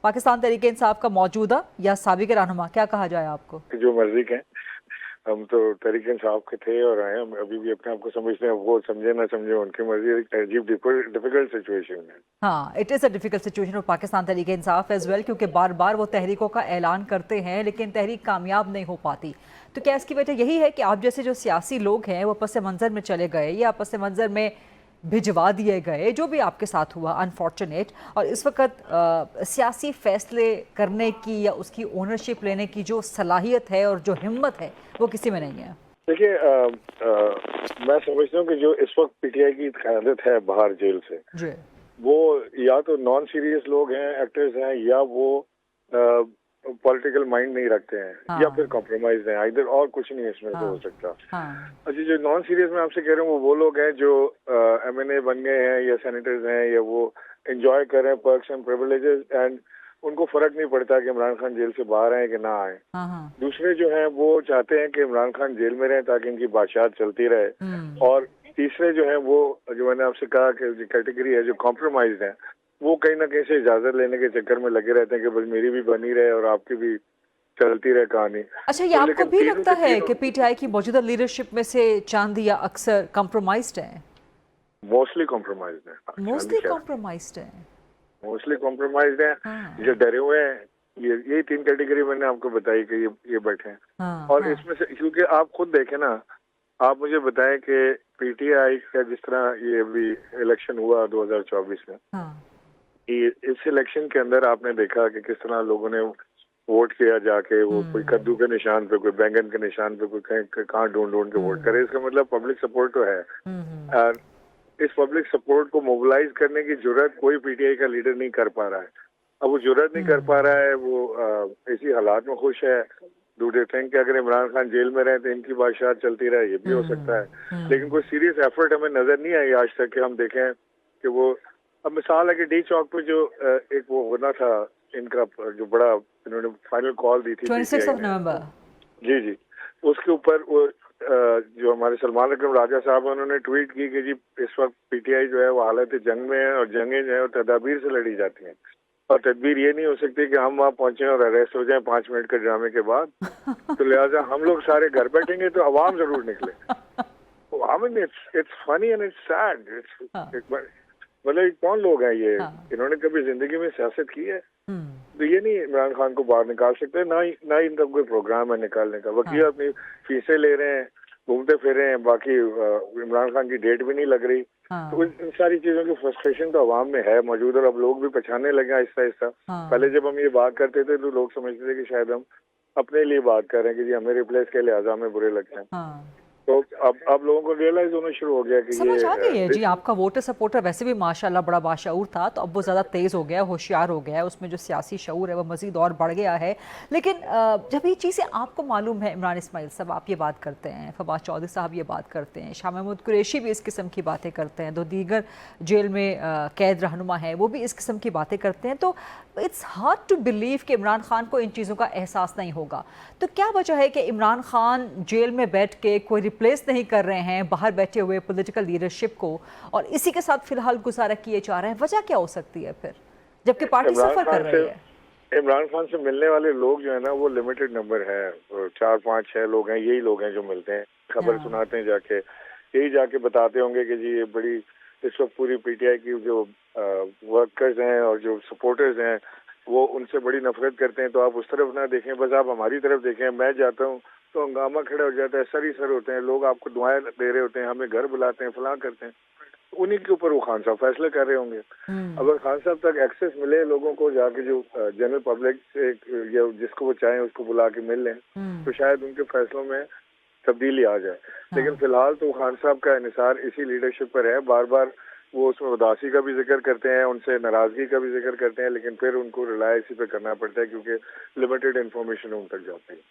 पाकिस्तान तहरीक इंसाफ का मौजूदा या साबिक रहनुमा, क्या कहा जाए आपको? जो मर्जी कहें, हम तो तहरीक इंसाफ के थे और आए, हम अभी भी अपने आप को समझते हैं। वो समझे ना समझे उनकी मर्जी, एक अजीब डिफिकल्ट सिचुएशन है। हाँ, it is a difficult situation for Pakistan Tehreek Insaf as well, क्योंकि बार बार वो तहरीकों का ऐलान करते हैं लेकिन तहरीक कामयाब नहीं हो पाती। तो क्या इसकी वजह यही है कि आप जैसे जो सियासी लोग हैं वो पस मंज़र में चले गए या पस मंज़र में भिजवा दिए गए, जो भी आपके साथ हुआ अनफॉर्चुनेट, और इस वक्त सियासी फैसले करने की या उसकी ओनरशिप लेने की जो सलाहियत है और जो हिम्मत है वो किसी में नहीं है? देखिए, मैं समझता हूँ कि जो इस वक्त पीटीआई की क़यादत है बाहर जेल से, जी। वो या तो नॉन सीरियस लोग हैं, एक्टर्स हैं, या वो पॉलिटिकल माइंड नहीं रखते हैं, हाँ। या फिर कॉम्प्रोमाइज हैं, इधर और कुछ नहीं इसमें से हो सकता। हाँ। अच्छा, जो नॉन सीरियस मैं आपसे कह रहा हूँ वो लोग हैं जो एमएनए बन गए हैं या सेनेटर्स हैं, या वो एंजॉय कर रहे हैं पर्क्स एंड प्रिविलेजेस, एंड उनको फर्क नहीं पड़ता कि इमरान खान जेल से बाहर आए कि ना आए। हाँ। हाँ। दूसरे जो हैं वो चाहते हैं कि इमरान खान जेल में रहें ताकि इनकी बादशाहत चलती रहे। और तीसरे जो हैं वो, जो मैंने आपसे कहा कि जो कैटेगरी है जो कॉम्प्रोमाइज है, वो कहीं ना कहीं से इजाजत लेने के चक्कर में लगे रहते हैं कि बस मेरी भी बनी रहे और आपकी भी चलती रहे कहानी। अच्छा, ये तो आपको लेकिन भी तीनों लगता के है तीनों कि पीटीआई की मौजूदा लीडरशिप में से चांदिया अक्सर कॉम्प्रोमाइज्ड है? मोस्टली कॉम्प्रोमाइज है। चांदी मोस्टली क्या, कॉम्प्रोमाइज्ड है। मोस्टली कॉम्प्रोमाइज है। हाँ। जो डरे हुए हैं, यही तीन कैटेगरी मैंने आपको बताई कि ये बैठे हैं। हाँ। और हाँ। इसमें से, क्योंकि आप खुद देखें ना, आप मुझे बताएं कि पीटीआई का जिस तरह ये अभी इलेक्शन हुआ 2024 में, हाँ। कि इस इलेक्शन के अंदर आपने देखा कि किस तरह लोगों ने वोट किया जाके, वो कोई कद्दू के निशान पे, कोई बैंगन के निशान पे, कोई कहाँ ढूंढ ढूंढ के वोट करे। इसका मतलब पब्लिक सपोर्ट तो है। और इस पब्लिक सपोर्ट को मोबिलाइज करने की जरूरत कोई पीटीआई का लीडर नहीं कर पा रहा है। अब वो जरूरत नहीं कर पा रहा है, वो इसी हालात में खुश है। डू दे थिंक कि अगर इमरान खान जेल में रहे तो इनकी बादशाहत चलती रहे? ये भी हो सकता है, लेकिन कोई सीरियस एफर्ट हमें नजर नहीं आई आज तक कि हम देखें कि वो, अब मिसाल है कि डी चौक पे जो एक वो होना था इनका, जो बड़ा इन्होंने फाइनल कॉल दी थी 26 पीटीआई ने, नवंबर। जी जी, उसके ऊपर वो जो हमारे सलमान अकरम राजा साहब हैं, उन्होंने ट्वीट की कि जी इस वक्त पीटीआई जो है वो हालत जंग में है, और जंगें जो है वो तदाबीर से लड़ी जाती हैं, और तदबीर ये नहीं हो सकती कि हम वहाँ पहुंचे और अरेस्ट हो जाएं 5 मिनट के ड्रामे के बाद। तो लिहाजा हम लोग सारे घर बैठेंगे तो अवाम जरूर निकले। I mean, it's funny and it's sad. मतलब ये कौन लोग हैं ये? इन्होंने कभी जिंदगी में सियासत की है? तो ये नहीं इमरान खान को बाहर निकाल सकते, ना ही इनका कोई प्रोग्राम है निकालने का। वकील अपनी फीसें ले रहे हैं, घूमते फिर रहे हैं, बाकी इमरान खान की डेट भी नहीं लग रही। तो इन सारी चीजों की फ्रस्ट्रेशन तो अवाम में है मौजूद, और अब लोग भी पहचानने लगे आहिस्ता आहिस्ता। पहले जब हम ये बात करते थे तो लोग समझते थे कि शायद हम अपने लिए बात कर रहे हैं कि जी हमें रिप्लेस के लिहाजा हमें बुरे लगते हैं। तो अब लोगों को रियलाइज होना शुरू हो गया कि समझ आ गई है जी। ये आपका वोटर सपोर्टर वैसे भी माशाल्लाह बड़ा बाशऊर था, तो अब वो ज़्यादा तेज़ हो गया, होशियार हो गया है, उसमें जो सियासी शऊर है वो मज़ीद और बढ़ गया है। लेकिन जब ये चीज़ें आपको मालूम है, इमरान इस्माइल साहब आप ये बात करते हैं, फवाद चौधरी साहब ये बात करते हैं, शाह महमूद कुरैशी भी इस किस्म की बातें करते हैं, दो दीगर जेल में कैद रहनुमा है वो भी इस किस्म की बातें करते हैं, तो इट्स हार्ड टू बिलीव कि इमरान खान को इन चीज़ों का एहसास नहीं होगा। तो क्या वजह है कि इमरान खान जेल में बैठ के कोई रिप्लेस नहीं कर रहे हैं बाहर बैठे हुए पॉलिटिकल लीडरशिप को, और इसी के साथ फिलहाल गुजारा किए जा रहे हैं? वजह क्या हो सकती है फिर, जबकि पार्टी सफर कर रही है? इमरान खान से मिलने वाले लोग जो है ना वो लिमिटेड नंबर है, 4 5 6 लोग हैं, यही लोग हैं जो मिलते हैं, खबर सुनाते हैं जाके, यही जाके बताते होंगे कि जी ये बड़ी, इस वक्त पूरी पीटीआई की जो वर्कर्स हैं और जो सपोर्टर्स हैं वो उनसे बड़ी नफरत करते हैं। तो आप उस तरफ ना देखें, बस आप हमारी तरफ देखें। मैं जाता हूँ तो हंगामा खड़ा हो जाता है, सर ही सर होते हैं लोग, आपको दुआएं दे रहे होते हैं, हमें घर बुलाते हैं, फलां करते हैं। उन्हीं के ऊपर वो खान साहब फैसले कर रहे होंगे। अगर खान साहब तक एक्सेस मिले लोगों को, जाके जो जनरल पब्लिक से या जिसको वो चाहें उसको बुला के मिल लें, तो शायद उनके फैसलों में तब्दीली आ जाए। लेकिन फिलहाल तो खान साहब का इन्हिसार इसी लीडरशिप पर है। बार बार वो उसमें उदासी का भी जिक्र करते हैं, उनसे नाराजगी का भी जिक्र करते हैं, लेकिन फिर उनको रिलाय इसी पे करना पड़ता है क्योंकि लिमिटेड इन्फॉर्मेशन उन तक जाती है।